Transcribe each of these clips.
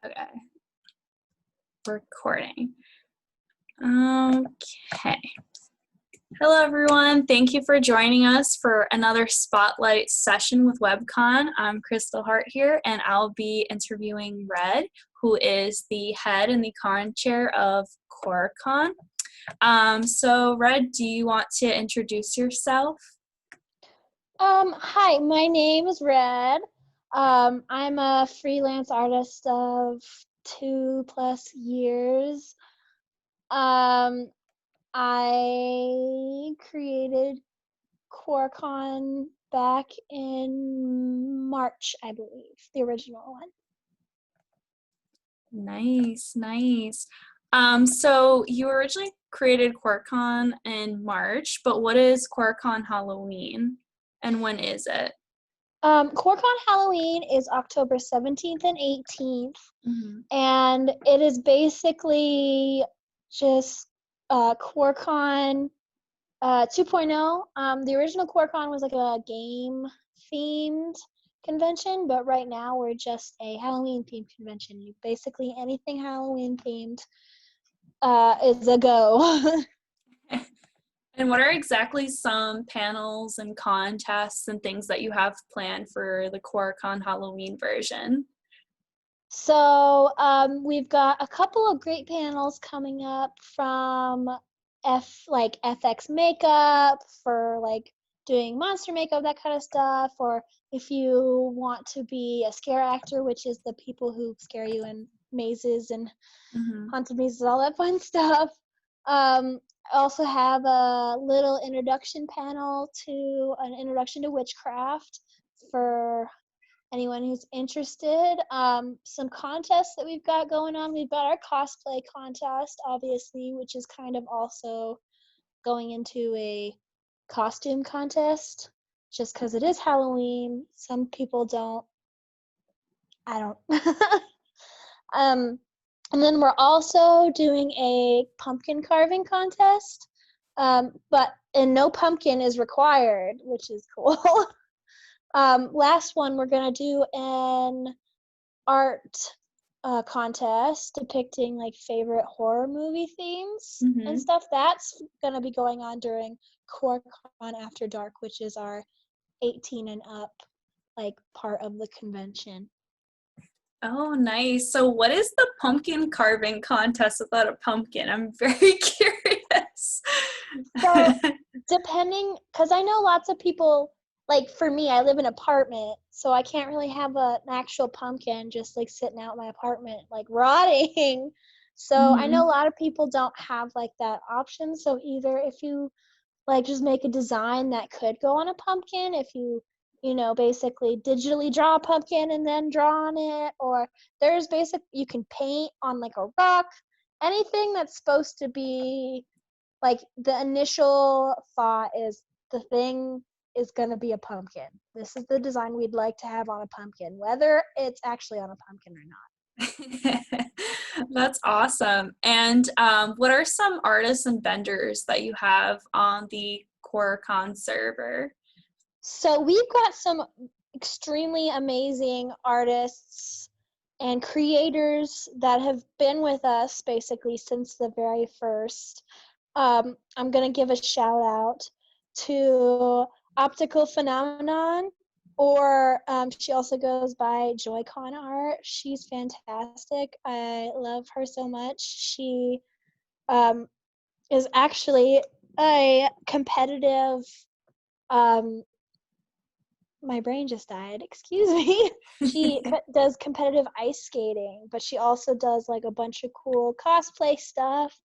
Okay, recording. Okay. Hello, everyone. Thank you for joining us for another spotlight session with WebCon. I'm Crystal Hart here, and I'll be interviewing Red, who is the head and the con chair of Quar Con. So, Red, do you want to introduce yourself? Hi, my name is Red. I'm a freelance artist of 2+ years. I created Quar Con back in March, I believe, the original one. Nice, nice. So you originally created Quar Con in March, but what is Quar Con Halloween, and when is it? Quar Con Halloween is October 17th and 18th, Mm-hmm. and it is basically just Quar Con 2.0. The original Quar Con was like a game themed convention, but right now we're just a Halloween themed convention. Basically anything Halloween themed is a go. And what are exactly some panels and contests and things that you have planned for the Quar Con Halloween version? So we've got a couple of great panels coming up from FX makeup for like doing monster makeup, that kind of stuff, or if you want to be a scare actor, which is the people who scare you in mazes and Mm-hmm. haunted mazes, all that fun stuff. I also have a little introduction panel to an introduction to witchcraft for anyone who's interested. Some contests that we've got going on. We've got our cosplay contest, obviously, which is kind of also going into a costume contest just because it is Halloween. Some people don't. I don't. And then we're also doing a pumpkin carving contest, but and no pumpkin is required, which is cool. Last one, we're gonna do an art contest depicting like favorite horror movie themes and Mm-hmm. stuff. That's gonna be going on during Quar Con After Dark, which is our 18 and up like part of the convention. Oh, nice. So what is the pumpkin carving contest without a pumpkin? I'm very curious. So depending, because I know lots of people, like for me, I live in an apartment, so I can't really have an actual pumpkin just like sitting out in my apartment, like rotting. So I know a Mm-hmm. lot of people don't have like that option. So either if you like just make a design that could go on a pumpkin, if you basically digitally draw a pumpkin and then draw on it, or you can paint on like a rock, anything that's supposed to be like the initial thought is the thing is going to be a pumpkin. This is the design we'd like to have on a pumpkin, whether it's actually on a pumpkin or not. That's awesome. And what are some artists and vendors that you have on the QuarCon server? So we've got some extremely amazing artists and creators that have been with us basically since the very first. I'm going to give a shout out to Optical Phenomenon, or she also goes by Joy-Con Art. She's fantastic. I love her so much. She um, is actually a competitive um, my brain just died. Excuse me. She does competitive ice skating, but she also does like a bunch of cool cosplay stuff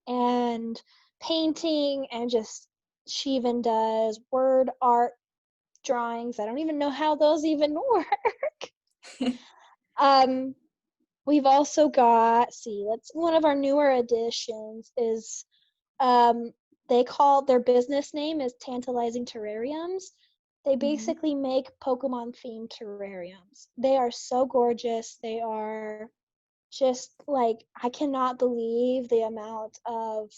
and painting, and just she even does word art drawings. I don't even know how those even work. um we've also got, that's one of our newer additions is um they call their business name is Tantalizing Terrariums. They Mhm. basically make Pokemon themed terrariums. They are so gorgeous. They are just like, I cannot believe the amount of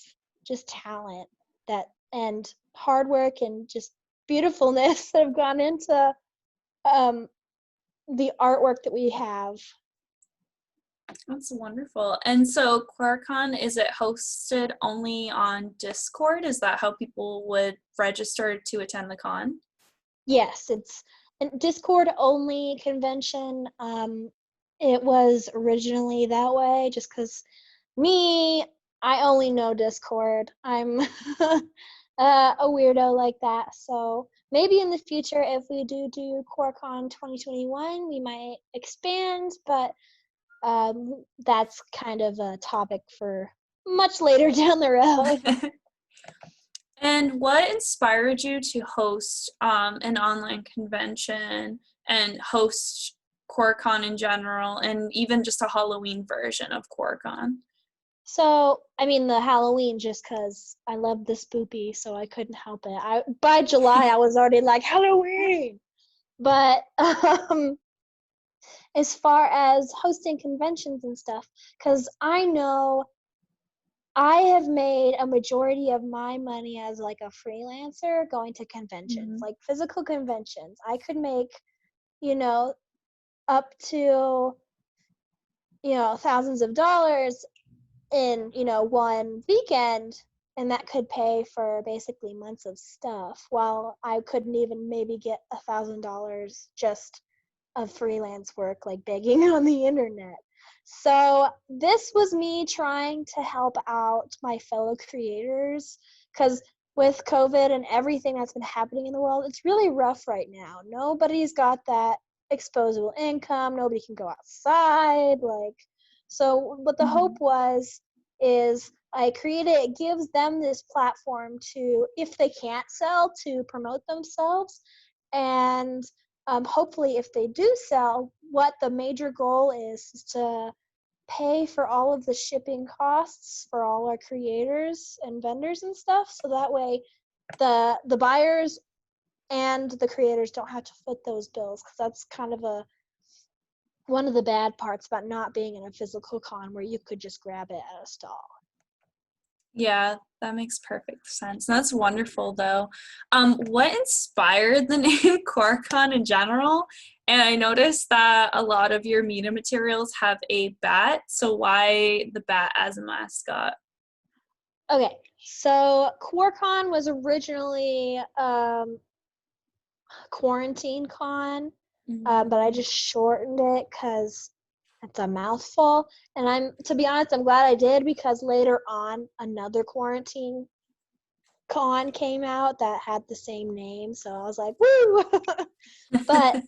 just talent that and hard work and just beautifulness that have gone into um, the artwork that we have. That's wonderful. And so Quar Con, is it hosted only on Discord? Is that how people would register to attend the con? Yes, it's a Discord only convention. It was originally that way just because me, I only know Discord. I'm a weirdo like that. So maybe in the future, if we do QuarCon 2021, we might expand, but that's kind of a topic for much later down the road. And what inspired you to host an online convention and host QuarCon in general, and even just a Halloween version of QuarCon? So, I mean, the Halloween, just because I love the spoopy, so I couldn't help it. By July, I was already like, Halloween! But as far as hosting conventions and stuff, because I know I have made a majority of my money as like a freelancer going to conventions, Mhm. like physical conventions. I could make, you know, up to, thousands of dollars in, one weekend, and that could pay for basically months of stuff, while I couldn't even maybe get $1,000 just of freelance work, like begging on the internet. So this was me trying to help out my fellow creators, because with COVID and everything that's been happening in the world, it's really rough right now. Nobody's got that exposable income. Nobody can go outside. So what the hope Mhm. was is I created, it gives them this platform to, if they can't sell, to promote themselves. And hopefully, if they do sell, what the major goal is to pay for all of the shipping costs for all our creators and vendors and stuff. So that way, the buyers and the creators don't have to foot those bills, because that's kind of one of the bad parts about not being in a physical con where you could just grab it at a stall. Yeah, that makes perfect sense. That's wonderful, though. What inspired the name QuarCon in general? And I noticed that a lot of your media materials have a bat, so why the bat as a mascot? Okay, so QuarCon was originally Quarantine Con, but I Mm. just shortened it because it's a mouthful. And to be honest, I'm glad I did, because later on, another Quarantine Con came out that had the same name. So I was like, woo! But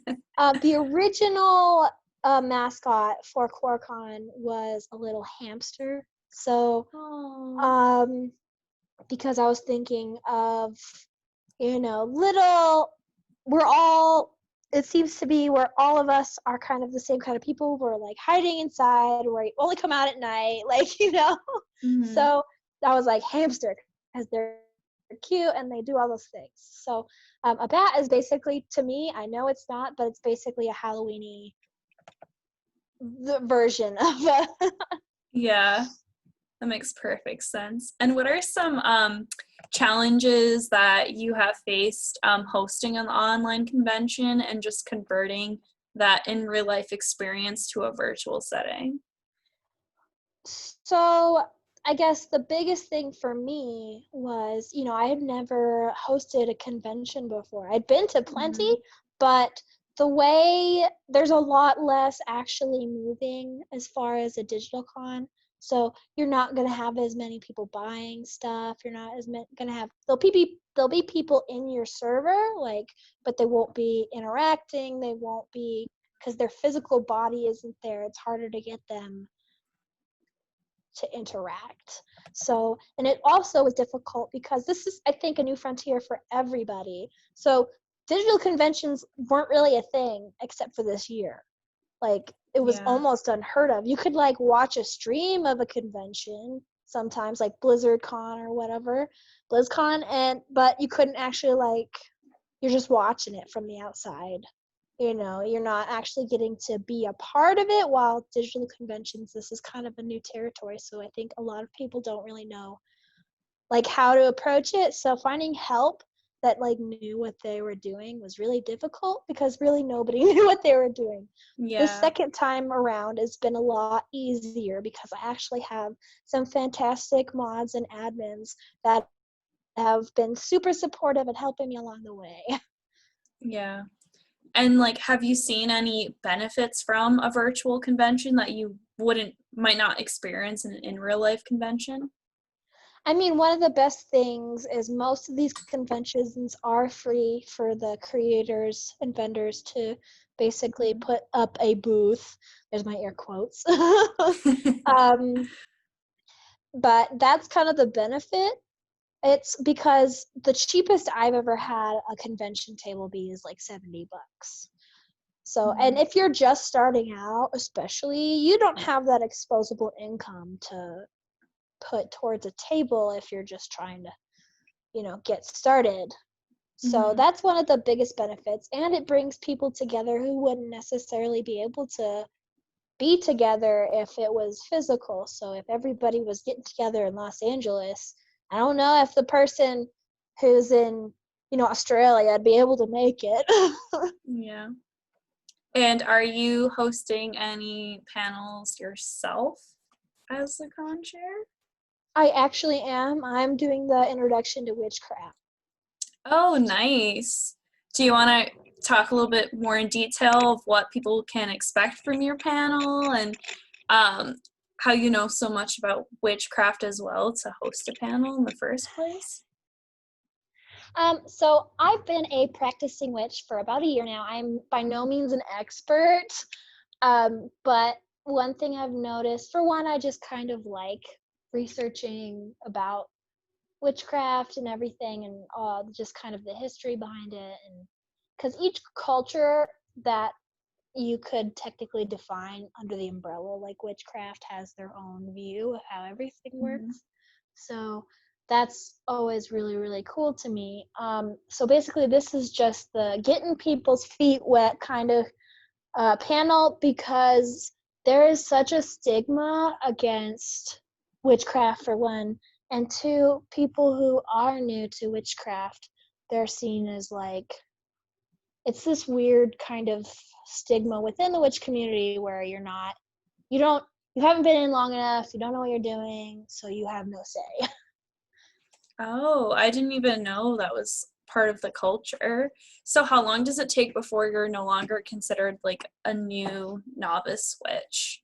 the original mascot for QuarCon was a little hamster. So Oh. um, because I was thinking of, little, we're all, it seems to be where all of us are kind of the same kind of people. We're like hiding inside, we only come out at night, Mhm. So I was like hamster, because they're cute and they do all those things. So a bat is basically, to me, I know it's not, but it's basically a Halloweeny version of a Yeah. That makes perfect sense. And what are some challenges that you have faced hosting an online convention and just converting that in real life experience to a virtual setting? So I guess the biggest thing for me was, I had never hosted a convention before. I'd been to plenty, Mhm. but the way there's a lot less actually moving as far as a digital con. So you're not gonna have as many people buying stuff. You're not as gonna have, there'll be people in your server, but they won't be interacting. They won't be, because their physical body isn't there. It's harder to get them to interact. So, and it also was difficult because this is, I think, a new frontier for everybody. So, digital conventions weren't really a thing except for this year. It was Yeah. almost unheard of. You could watch a stream of a convention sometimes, like BlizzardCon or whatever, BlizzCon, but you couldn't actually you're just watching it from the outside. You're not actually getting to be a part of it, while digital conventions, this is kind of a new territory. So I think a lot of people don't really know how to approach it. So finding help that like knew what they were doing was really difficult because really nobody knew what they were doing. The Yeah. second time around has been a lot easier because I actually have some fantastic mods and admins that have been super supportive and helping me along the way. Yeah. And like, have you seen any benefits from a virtual convention that you might not experience in real life convention? I mean, one of the best things is most of these conventions are free for the creators and vendors to basically put up a booth. There's my air quotes. um, but that's kind of the benefit. It's because the cheapest I've ever had a convention table be is like $70. So, and if you're just starting out, especially, you don't have that exposable income to put towards a table if you're just trying to, get started. So Mhm. that's one of the biggest benefits. And it brings people together who wouldn't necessarily be able to be together if it was physical. So if everybody was getting together in Los Angeles, I don't know if the person who's in, Australia would be able to make it. Yeah. And are you hosting any panels yourself as the con chair? I actually am. I'm doing the introduction to witchcraft. Oh, nice. Do you want to talk a little bit more in detail of what people can expect from your panel and um, how you know so much about witchcraft as well to host a panel in the first place? So I've been a practicing witch for about a year now. I'm by no means an expert, but one thing I've noticed, for one, I just kind of like researching about witchcraft and everything, and just kind of the history behind it, and because each culture that you could technically define under the umbrella like witchcraft has their own view of how everything Mhm. works. So that's always really, really cool to me. So basically, this is just the getting people's feet wet kind of panel because there is such a stigma against witchcraft, for one, and two, people who are new to witchcraft, they're seen as like, it's this weird kind of stigma within the witch community where you don't, you haven't been in long enough, you don't know what you're doing, so you have no say. Oh, I didn't even know that was part of the culture. So how long does it take before you're no longer considered like a new novice witch?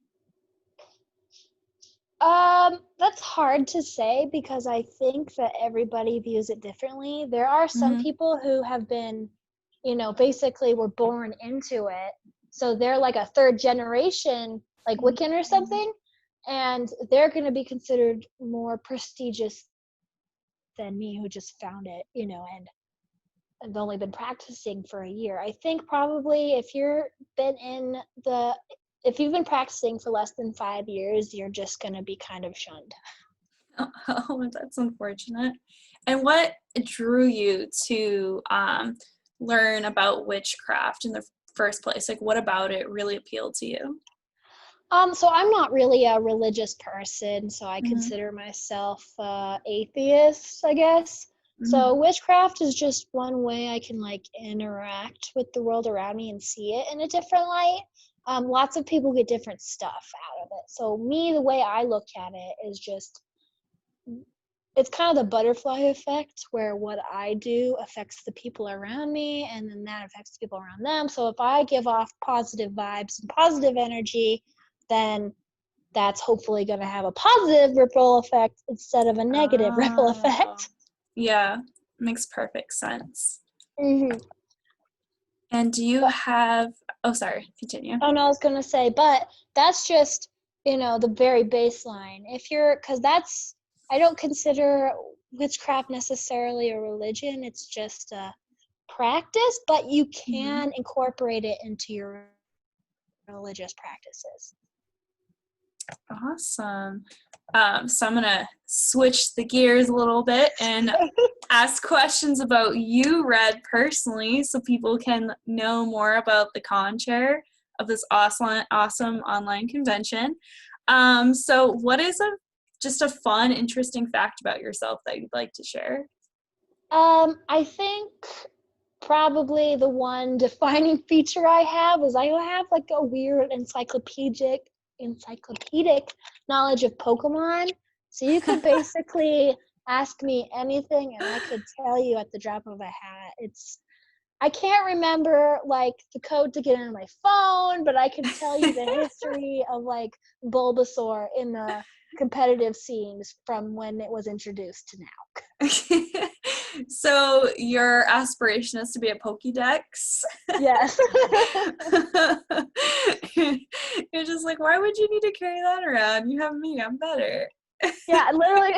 That's hard to say because I think that everybody views it differently. There are some Mm-hmm. people who have been, basically were born into it. So they're like a third generation, like Wiccan or something, and they're going to be considered more prestigious than me who just found it, and I've only been practicing for a year. I think probably if you've been practicing for less than 5 years, you're just going to be kind of shunned. Oh, that's unfortunate. And what drew you to learn about witchcraft in the first place? Like, what about it really appealed to you? So I'm not really a religious person, so I Mm-hmm. consider myself atheist, I guess. So Mm-hmm. witchcraft is just one way I can like interact with the world around me and see it in a different light. Lots of people get different stuff out of it. So me, the way I look at it is just, it's kind of the butterfly effect where what I do affects the people around me and then that affects the people around them. So if I give off positive vibes and positive energy, then that's hopefully going to have a positive ripple effect instead of a negative ripple Oh, effect. yeah, makes perfect sense. Mm-hmm. And do you But have, oh, sorry, continue. oh no, I was going to say, but that's just, the very baseline. Because I don't consider witchcraft necessarily a religion. It's just a practice, but you Mm-hmm. can incorporate it into your religious practices. Awesome. So I'm gonna switch the gears a little bit and ask questions about you, Red, personally, so people can know more about the con chair of this awesome online convention. So what is just a fun, interesting fact about yourself that you'd like to share? I think probably the one defining feature I have is I have like a weird encyclopedic knowledge of Pokemon. So you could basically ask me anything and I could tell you at the drop of a hat. I can't remember like the code to get into my phone, but I can tell you the history of like Bulbasaur in the competitive scenes from when it was introduced to now. So your aspiration is to be a Pokédex? Yes. You're just like, why would you need to carry that around? You have me, I'm better. Yeah, literally.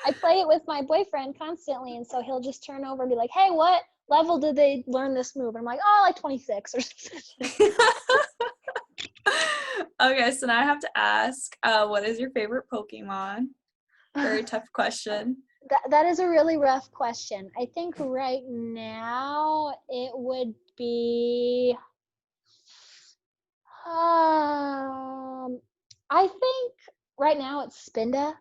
I play it with my boyfriend constantly, and so he'll just turn over and be like, "Hey, what level did they learn this move?" I'm like, "Oh, like 26 or something." Okay, so now I have to ask, what is your favorite Pokemon? Very tough question. That is a really rough question. I think right now it would be I think right now it's Spinda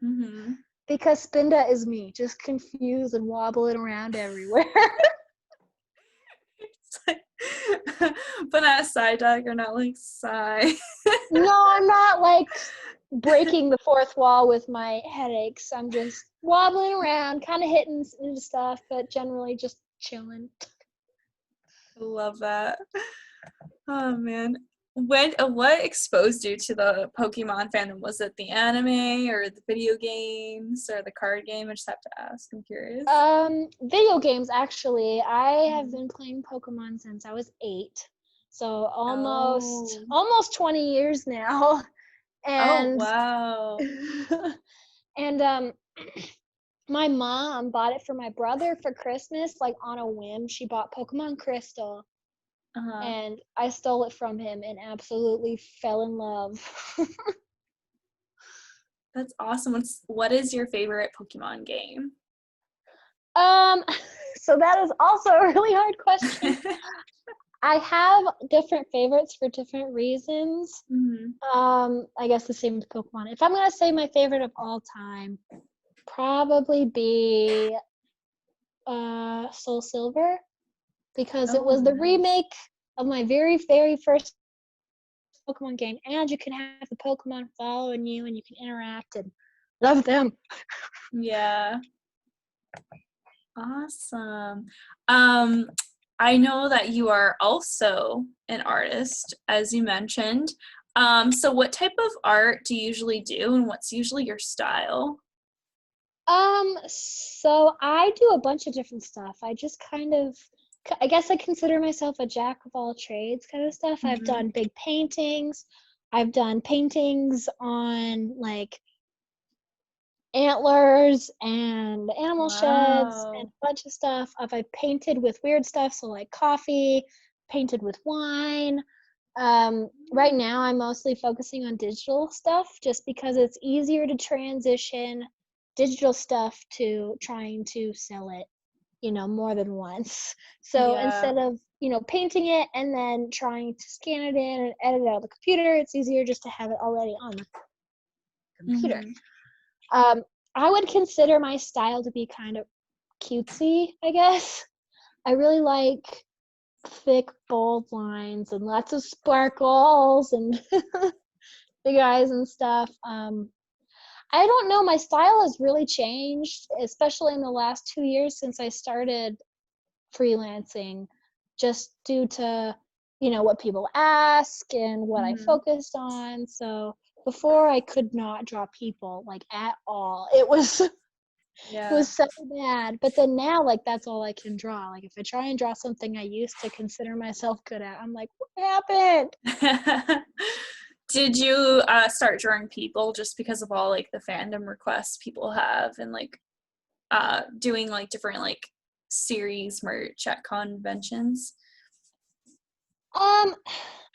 Mm-hmm. because Spinda is me, just confused and wobbling around everywhere. But not Psyduck or not like Psy. No, I'm not like breaking the fourth wall with my headaches. I'm just wobbling around, kind of hitting into stuff, but generally just chilling. Love that. Oh man. What exposed you to the Pokemon fandom? Was it the anime or the video games or the card game? I just have to ask. I'm curious. Video games actually. I have Mhm. been playing Pokemon since I was 8. So Oh. almost 20 years now. Oh And wow. and my mom bought it for my brother for Christmas, like on a whim. She bought Pokemon Crystal Uh-huh. and I stole it from him and absolutely fell in love. That's awesome. What is your favorite Pokemon game? um, so that is also a really hard question. I have different favorites for different reasons. Mhm. I guess the same with Pokemon. If I'm gonna say my favorite of all time, probably be Soul Silver because it Oh, was the nice. remake of my very, very first Pokemon game, and you can have the Pokemon following you and you can interact and love them. Yeah. Awesome. Um, I know that you are also an artist, as you mentioned. So what type of art do you usually do, and what's usually your style? So I do a bunch of different stuff. I just kind of, I guess I consider myself a jack of all trades kind of stuff. I've Mm-hmm. done big paintings. I've done paintings on like antlers and animal sheds and Wow. a bunch of stuff. I've painted with weird stuff, so like coffee, painted with wine. Right now, I'm mostly focusing on digital stuff just because it's easier to transition digital stuff to trying to sell it, more than once. So Yeah. instead of, painting it and then trying to scan it in and edit it out of the computer, it's easier just to have it already on the computer. Mm-hmm. Um, I would consider my style to be kind of cutesy, I guess. I really like thick, bold lines and lots of sparkles and big eyes and stuff. I don't know. My style has really changed, especially in the last 2 years since I started freelancing, just due to, what people ask and what I Mm-hmm. focused on. So before I could not draw people like at all. It was it Yeah. was so bad. But then now, like, that's all I can draw. Like, if I try and draw something I used to consider myself good at, I'm like, what happened? Did you start drawing people just because of all like the fandom requests people have and like doing like different like series merch at conventions? Um,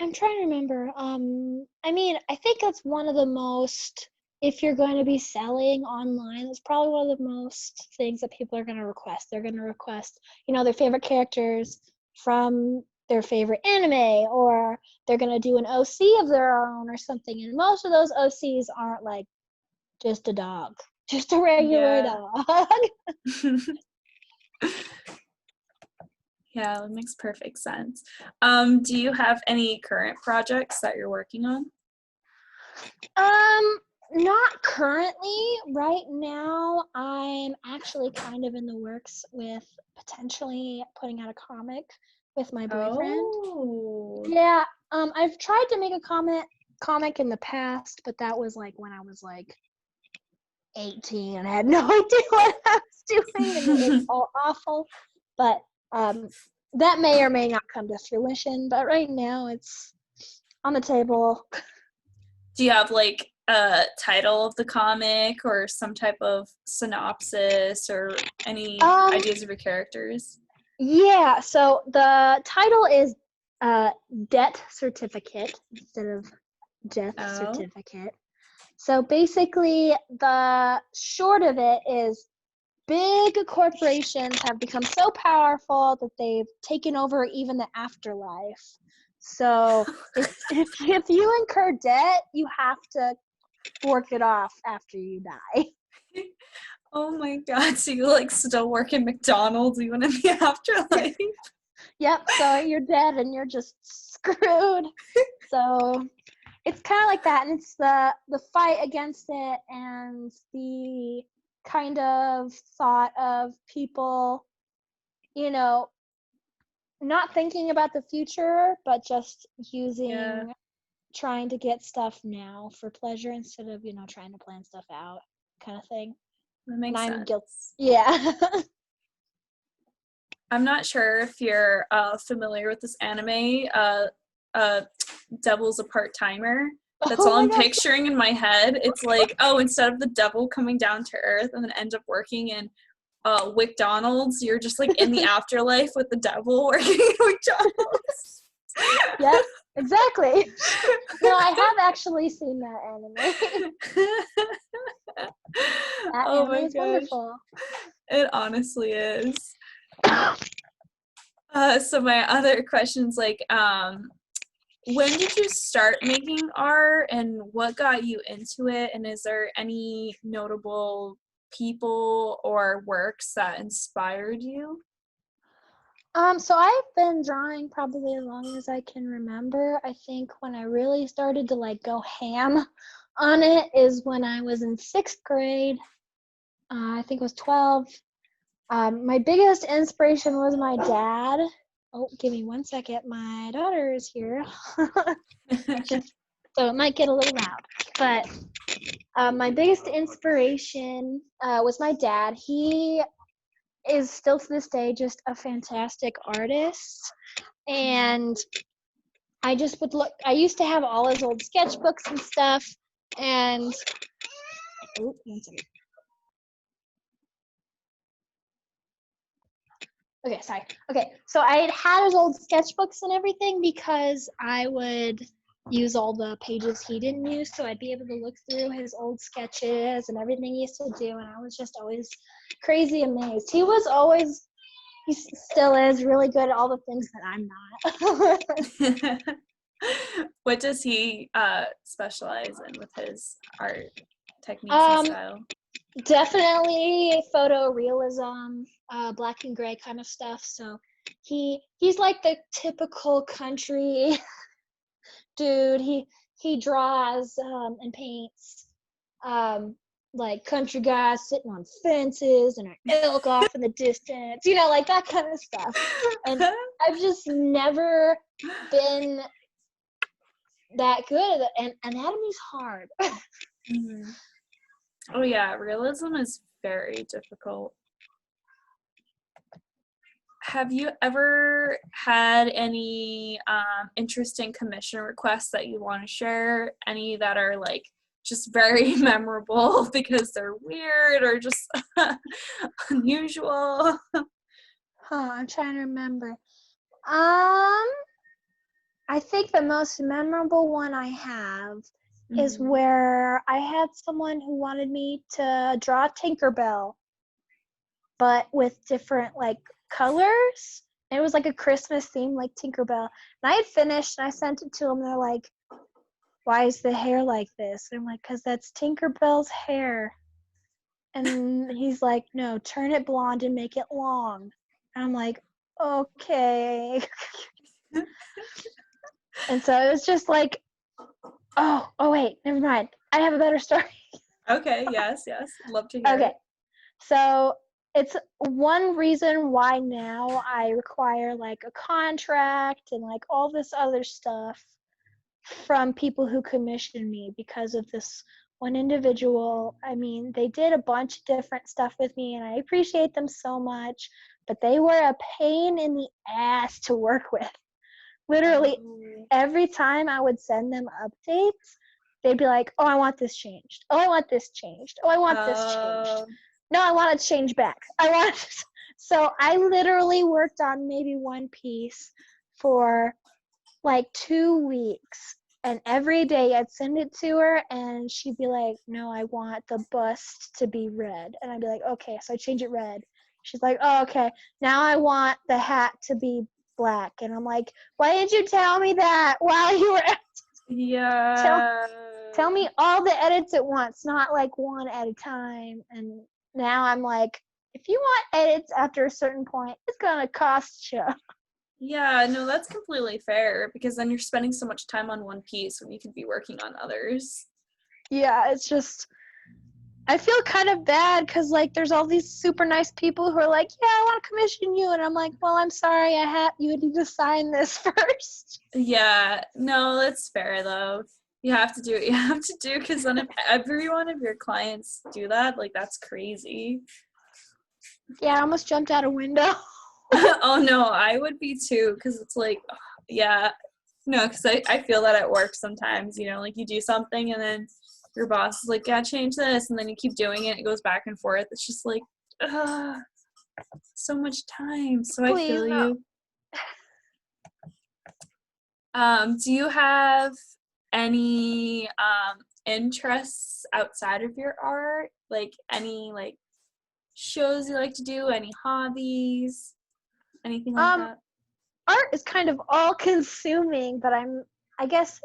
I'm trying to remember. I mean, I think that's one of the most, if you're going to be selling online, that's probably one of the most things that people are going to request. They're going to request, their favorite characters from their favorite anime, or they're going to do an OC of their own or something. And most of those OCs aren't like just a dog. Just a regular Yeah. dog. Yeah, that makes perfect sense. Do you have any current projects that you're working on? Not currently. Right now, I'm actually kind of in the works with potentially putting out a comic with my boyfriend. Oh. Yeah, I've tried to make a comic in the past, but that was like when I was like 18 and I had no idea what I was doing, and it was all awful. But that may or may not come to fruition. But right now, it's on the table. Do you have like a title of the comic or some type of synopsis or any Um, ideas of your characters? yeah. So the title is Debt Certificate instead of Death Oh. Certificate. So basically, the short of it is big corporations have become so powerful that they've taken over even the afterlife. So if you incur debt, you have to work it off after you die. Oh my god, so you like still work in McDonald's even in the afterlife? Yep, so you're dead and you're just screwed. So it's kind of like that, and it's the fight against it and the kind of thought of people, you know, not thinking about the future, but just Yeah, trying to get stuff now for pleasure instead of, trying to plan stuff out kind of thing. that And makes I'm guilty. sense. Yeah. I'm not sure if you're familiar with this anime, uh, Devil's a Part-Timer. That's Oh all my I'm gosh. picturing in my head. It's like, oh, instead of the devil coming down to Earth and then end up working in McDonald's, you're just like in the afterlife with the devil working at McDonald's. Yep, exactly. No, I have actually seen that anime. That Oh anime my is gosh, wonderful. it honestly is. So my other questions, like, when did you start making art and what got you into it? And is there any notable people or works that inspired you? So I've been drawing probably as long as I can remember. I think when I really started to like go ham on it is when I was in 6th grade. I think it was 12. My biggest inspiration was my dad. Oh, give me 1 second. My daughter is here. So it might get a little loud. But my biggest inspiration was my dad. He is still to this day just a fantastic artist. And I just would look, I used to have all his old sketchbooks and stuff. And, oh, 1 second. Okay, sorry. Okay, so I had his old sketchbooks and everything because I would use all the pages he didn't use, so I'd be able to look through his old sketches and everything he used to do, and I was just always crazy amazed. He still is really good at all the things that I'm not. What does he specialize in with his art techniques and um, style? Definitely photorealism, black and gray kind of stuff. So he's like the typical country dude. He draws and paints like country guys sitting on fences and an elk off in the distance, like that kind of stuff. And I've just never been that good at it. And anatomy's hard. Mhm. Oh yeah, realism is very difficult. Have you ever had any interesting commission requests that you want to share? Any that are like just very memorable because they're weird or just unusual? I'm trying to remember. Um, I think the most memorable one I have is Mm-hmm. where I had someone who wanted me to draw Tinkerbell, but with different like colors. It was like a Christmas theme, like Tinkerbell. And I had finished and I sent it to them. They're like, "Why is the hair like this?" And I'm like, "Cause that's Tinkerbell's hair." And he's like, no, turn it blonde and make it long. And I'm like, okay. And so it was just like, oh wait, never mind. I have a better story. Okay, yes. Love to hear Okay. it. So it's one reason why now I require like a contract and like all this other stuff from people who commission me because of this one individual. I mean, they did a bunch of different stuff with me and I appreciate them so much, but they were a pain in the ass to work with. Literally Oh. every time I would send them updates, they'd be like, oh, I want this changed. Oh, I want this changed. Oh, I want this changed. No, I want it changed back. So I literally worked on maybe one piece for like 2 weeks. And every day I'd send it to her and she'd be like, no, I want the bust to be red. And I'd be like, okay, so I change it red. She's like, oh, okay. Now I want the hat to be black. And I'm like, why didn't you tell me that while you were Yeah. tell me all the edits at once, not like one at a time. And now I'm like, if you want edits after a certain point, it's gonna cost you. Yeah, no, that's completely fair because then you're spending so much time on one piece when you could be working on others. Yeah, it's just I feel kind of bad because like there's all these super nice people who are like, yeah, I want to commission you, and I'm like, well, I'm sorry, you need to sign this first. Yeah, no, that's fair though. You have to do what you have to do because then if every one of your clients do that, like that's crazy. Yeah, I almost jumped out a window. Oh no, I would be too because it's like, yeah, no, because I feel that at work sometimes, like you do something and then your boss is like, yeah, change this, and then you keep doing it, it goes back and forth. It's just like, so much time. So I Please feel no. you. Do you have any interests outside of your art? Like any like shows you like to do, any hobbies, anything like Um, that? art is kind of all consuming, but I guess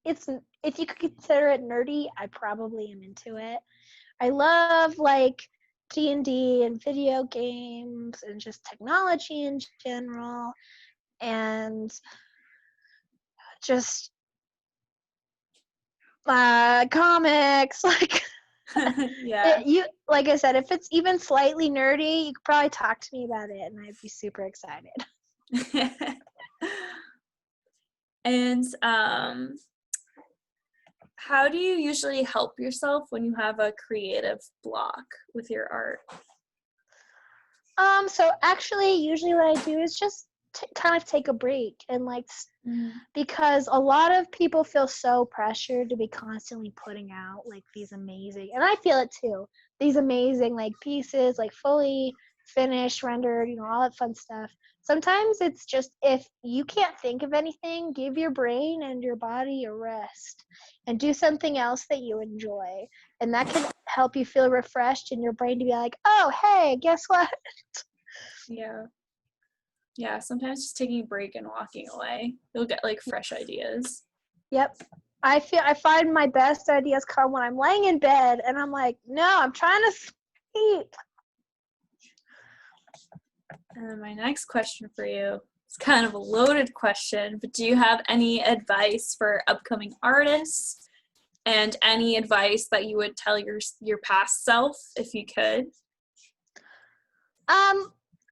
if you could consider it nerdy, I probably am into it. I love like D&D and video games and just technology in general and just comics like Yeah. you like I said, if it's even slightly nerdy, you could probably talk to me about it and I'd be super excited. And how do you usually help yourself when you have a creative block with your art? So actually usually what I do is just kind of take a break and like because a lot of people feel so pressured to be constantly putting out like these amazing, and I feel it too, these amazing like pieces, like fully finished, rendered, all that fun stuff. Sometimes it's just if you can't think of anything, give your brain and your body a rest and do something else that you enjoy. And that can help you feel refreshed in your brain to be like, oh, hey, guess what? Yeah. Yeah, sometimes just taking a break and walking away, you'll get like fresh ideas. Yep. I find my best ideas come when I'm laying in bed and I'm like, no, I'm trying to sleep. And then my next question for you is kind of a loaded question, but do you have any advice for upcoming artists and any advice that you would tell your past self if you could?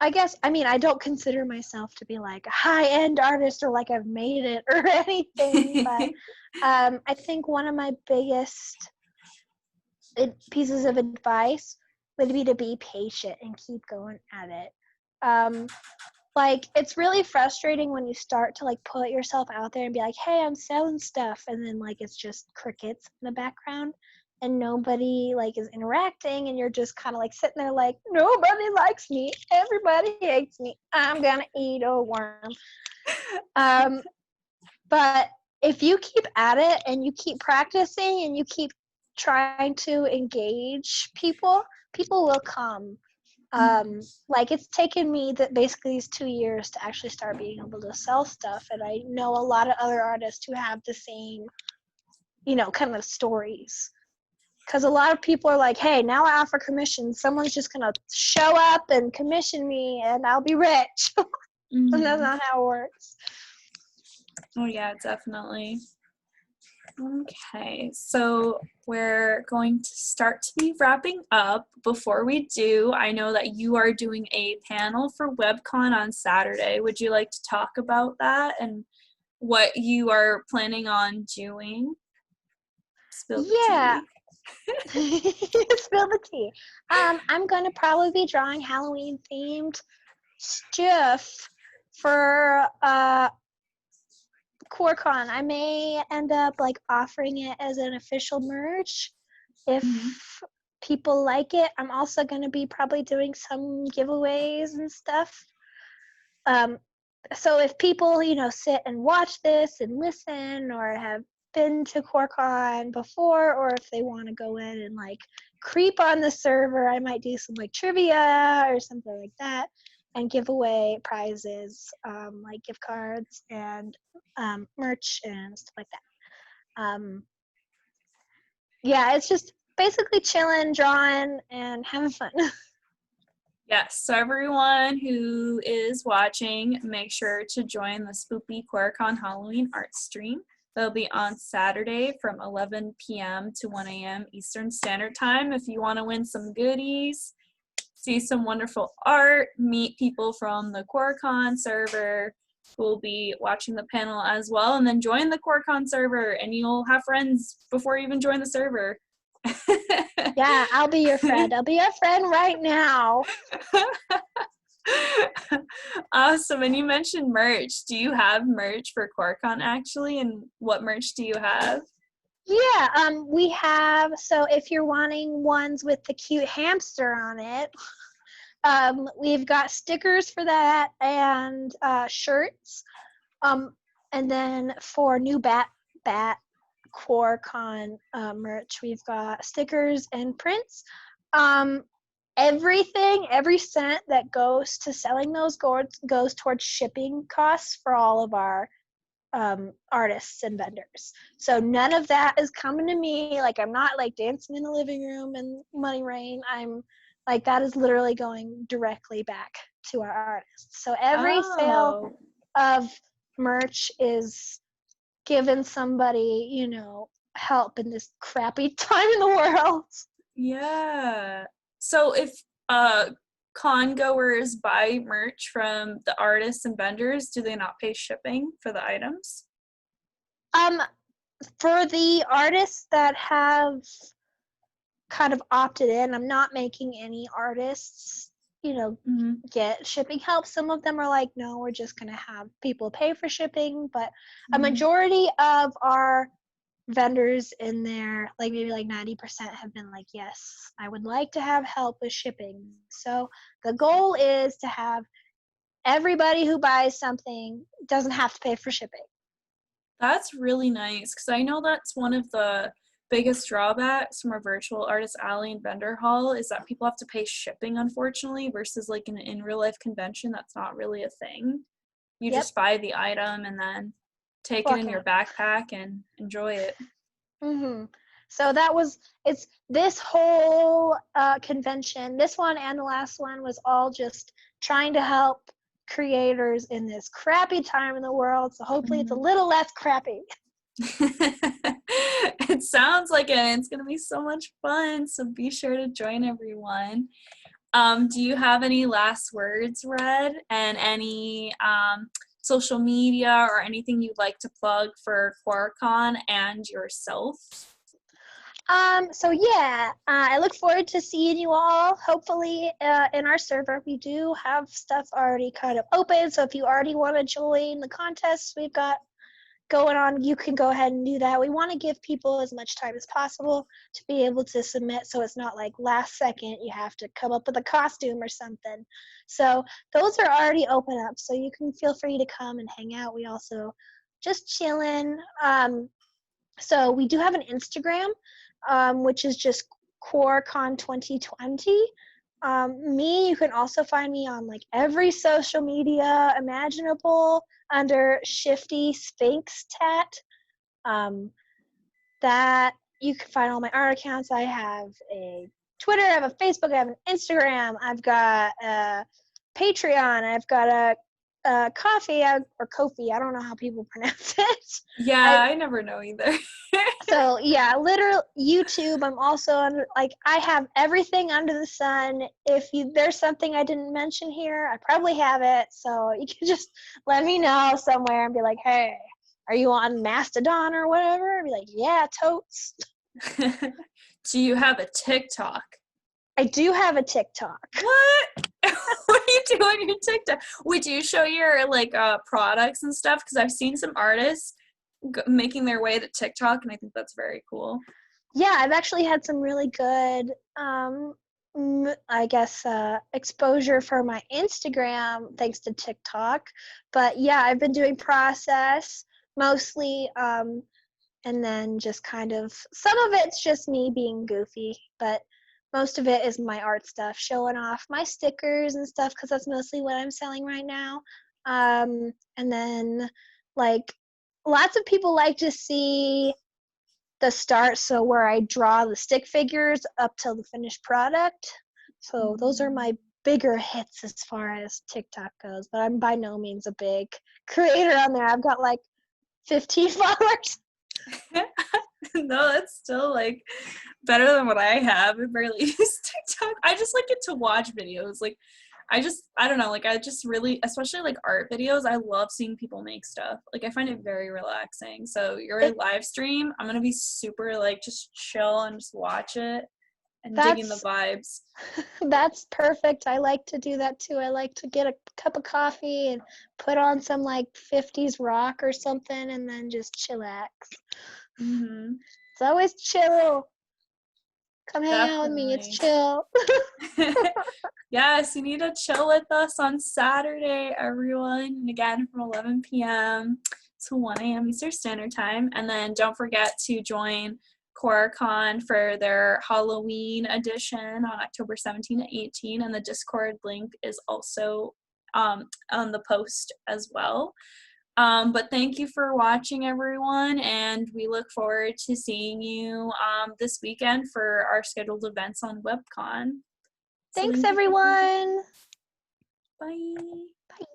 I guess I don't consider myself to be like a high-end artist or like I've made it or anything, but I think one of my biggest pieces of advice would be to be patient and keep going at it. Like it's really frustrating when you start to like put yourself out there and be like, hey, I'm selling stuff, and then like it's just crickets in the background and nobody like is interacting and you're just kind of like sitting there like, nobody likes me, everybody hates me, I'm gonna eat a worm. But if you keep at it and you keep practicing and you keep trying to engage people, people will come. Like it's taken me basically these 2 years to actually start being able to sell stuff, and I know a lot of other artists who have the same, kind of stories. because a lot of people are like, hey, now I offer commission. Someone's just going to show up and commission me and I'll be rich. And that's not how it works. Oh, yeah, definitely. Okay, so we're going to start to be wrapping up. Before we do, I know that you are doing a panel for WebCon on Saturday. Would you like to talk about that and what you are planning on doing? Spill the tea. Spill the tea. I'm going to probably be drawing Halloween themed stuff for Quar Con. I may end up like offering it as an official merch if people like it. I'm also going to be probably doing some giveaways and stuff. So if people, sit and watch this and listen, or have been to Quar Con before, or if they want to go in and like creep on the server, I might do some like trivia or something like that and give away prizes, like gift cards and merch and stuff like that. Yeah, it's just basically chilling, drawing, and having fun. Yes, so everyone who is watching, make sure to join the Spoopy Quar Con Halloween art stream. They'll be on Saturday from 11 p.m. to 1 a.m. Eastern Standard Time. If you want to win some goodies, see some wonderful art, meet people from the Quar Con server who will be watching the panel as well, and then join the Quar Con server, and you'll have friends before you even join the server. Yeah, I'll be your friend. I'll be your friend right now. Awesome. And you mentioned merch. Do you have merch for Quar Con actually? And what merch do you have? Yeah, we have, so if you're wanting ones with the cute hamster on it, we've got stickers for that and shirts. And then for new Bat Quar Con merch, we've got stickers and prints. Every cent that goes to selling those goes towards shipping costs for all of our artists and vendors. So none of that is coming to me. Like, I'm not like dancing in the living room and money rain. I'm like, that is literally going directly back to our artists. So every sale of merch is giving somebody, help in this crappy time in the world. Yeah. So if con goers buy merch from the artists and vendors, do they not pay shipping for the items? For the artists that have kind of opted in, I'm not making any artists, get shipping help. Some of them are like, no, we're just going to have people pay for shipping. But a majority of our vendors in there, like maybe like 90% have been like, yes, I would like to have help with shipping. So the goal is to have everybody who buys something doesn't have to pay for shipping. That's really nice, because I know that's one of the biggest drawbacks from a virtual artist alley and vendor hall is that people have to pay shipping, unfortunately, versus like in real life convention, that's not really a thing. You just buy the item and then take it in your backpack and enjoy it. So it's this whole convention, this one and the last one, was all just trying to help creators in this crappy time in the world. So hopefully it's a little less crappy. It sounds like it. It's going to be so much fun. So be sure to join everyone. Do you have any last words, Red? And any social media or anything you'd like to plug for Quar Con and yourself? So yeah, I look forward to seeing you all, hopefully, in our server. We do have stuff already kind of open, so if you already want to join the contests we've got going on, you can go ahead and do that. We want to give people as much time as possible to be able to submit, so it's not like last second you have to come up with a costume or something. So those are already open up, so you can feel free to come and hang out. We also just chilling. So we do have an Instagram, which is just Quar Con 2020. You can also find me on like every social media imaginable under Shifty Sphinx Tat. That you can find all my art accounts. I have a Twitter, I have a Facebook, I have an Instagram, I've got a Patreon, I've got a coffee or Kofi. I don't know how people pronounce it. Yeah, I never know either. So yeah, literal YouTube. I'm also under, like, I have everything under the sun. If there's something I didn't mention here, I probably have it. So you can just let me know somewhere and be like, hey, are you on Mastodon or whatever? I'd be like, yeah, totes. Do you have a TikTok? I do have a TikTok. What? What do you do on your TikTok? Would you show your like products and stuff? Because I've seen some artists making their way to TikTok, and I think that's very cool. Yeah, I've actually had some really good, I guess, exposure for my Instagram thanks to TikTok. But yeah, I've been doing process mostly, and then just kind of, some of it's just me being goofy, but most of it is my art stuff, showing off my stickers and stuff, because that's mostly what I'm selling right now. And then, like, lots of people like to see the start, so where I draw the stick figures up till the finished product. So those are my bigger hits as far as TikTok goes, but I'm by no means a big creator on there. I've got like 15 followers. No, that's still like better than what I have. I barely use TikTok. I just like it to watch videos. Like I don't know, like I just really, especially like art videos, I love seeing people make stuff. Like I find it very relaxing. So your live stream, I'm gonna be super like just chill and just watch it and dig in the vibes. That's perfect. I like to do that too. I like to get a cup of coffee and put on some like 50s rock or something and then just chillax. Mm-hmm. It's always chill. Come hang out with me. It's Definitely. chill. Yes, you need to chill with us on Saturday, everyone. And again, from 11 p.m. to 1 a.m. Eastern Standard Time. And then don't forget to join Quar Con for their Halloween edition on October 17 to 18. And the Discord link is also on the post as well. But thank you for watching, everyone, and we look forward to seeing you this weekend for our scheduled events on WebCon. So Thanks, thank you. everyone. Bye. Bye.